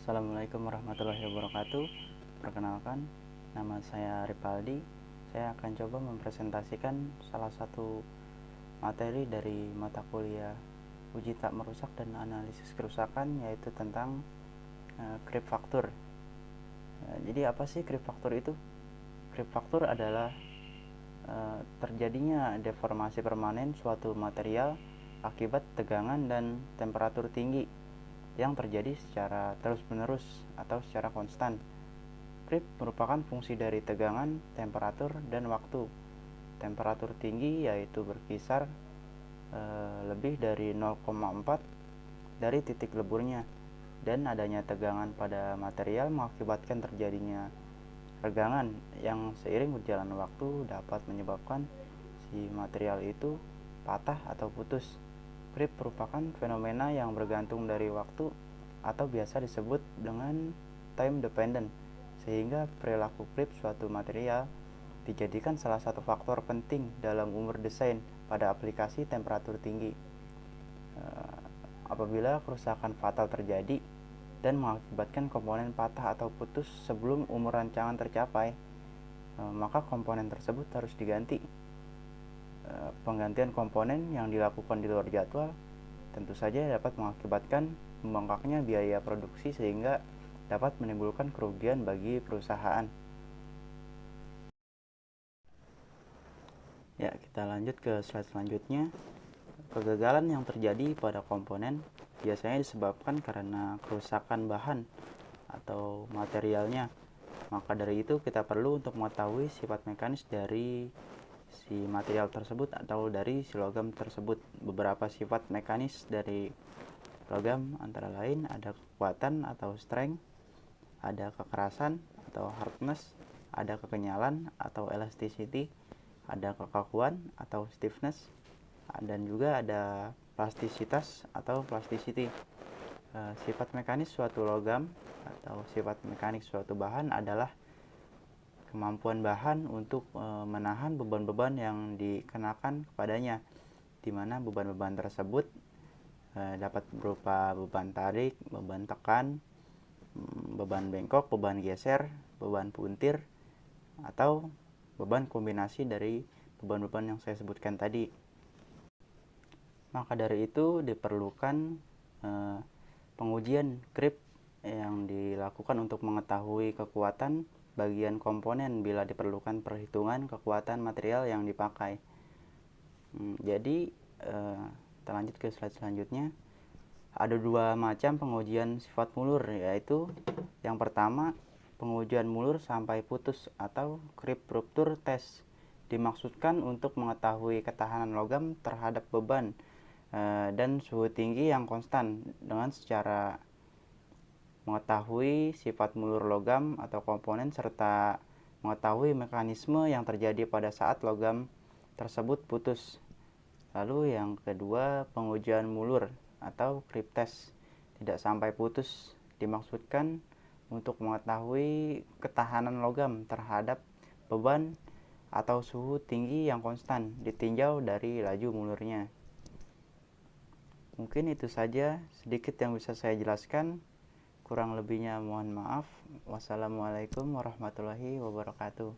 Assalamualaikum warahmatullahi wabarakatuh. Perkenalkan, nama saya Ripaldi. Saya akan coba mempresentasikan salah satu materi dari mata kuliah uji tak merusak dan analisis kerusakan, yaitu tentang creep factor. Jadi apa sih creep factor itu? Creep factor adalah terjadinya deformasi permanen suatu material akibat tegangan dan temperatur tinggi yang terjadi secara terus-menerus atau secara konstan. Creep merupakan fungsi dari tegangan, temperatur, dan waktu. Temperatur tinggi yaitu berkisar lebih dari 0,4 dari titik leburnya, dan adanya tegangan pada material mengakibatkan terjadinya regangan yang seiring berjalan waktu dapat menyebabkan si material itu patah atau putus. Creep merupakan fenomena yang bergantung dari waktu atau biasa disebut dengan time dependent, sehingga perilaku creep suatu material dijadikan salah satu faktor penting dalam umur desain pada aplikasi temperatur tinggi. Apabila kerusakan fatal terjadi dan mengakibatkan komponen patah atau putus sebelum umur rancangan tercapai, maka komponen tersebut harus diganti. Penggantian komponen yang dilakukan di luar jadwal tentu saja dapat mengakibatkan membengkaknya biaya produksi sehingga dapat menimbulkan kerugian bagi perusahaan. Ya, kita lanjut ke slide selanjutnya. Kegagalan yang terjadi pada komponen biasanya disebabkan karena kerusakan bahan atau materialnya. Maka dari itu kita perlu untuk mengetahui sifat mekanis dari si material tersebut atau dari si logam tersebut. Beberapa sifat mekanis dari logam antara lain ada kekuatan atau strength, ada kekerasan atau hardness, ada kekenyalan atau elasticity, ada kekakuan atau stiffness, dan juga ada plastisitas atau plasticity. Sifat mekanis suatu logam atau sifat mekanik suatu bahan adalah kemampuan bahan untuk menahan beban-beban yang dikenakan kepadanya, di mana beban-beban tersebut dapat berupa beban tarik, beban tekan, beban bengkok, beban geser, beban puntir, atau beban kombinasi dari beban-beban yang saya sebutkan tadi. Maka dari itu diperlukan pengujian creep yang dilakukan untuk mengetahui kekuatan bagian komponen bila diperlukan perhitungan kekuatan material yang dipakai. Jadi kita lanjut ke slide selanjutnya. Ada dua macam pengujian sifat mulur, yaitu yang pertama pengujian mulur sampai putus atau creep rupture test. Dimaksudkan untuk mengetahui ketahanan logam terhadap beban dan suhu tinggi yang konstan dengan secara mengetahui sifat mulur logam atau komponen serta mengetahui mekanisme yang terjadi pada saat logam tersebut putus. Lalu yang kedua, pengujian mulur atau creep test tidak sampai putus dimaksudkan untuk mengetahui ketahanan logam terhadap beban atau suhu tinggi yang konstan ditinjau dari laju mulurnya. Mungkin itu saja sedikit yang bisa saya jelaskan. Kurang lebihnya mohon maaf. Wassalamualaikum warahmatullahi wabarakatuh.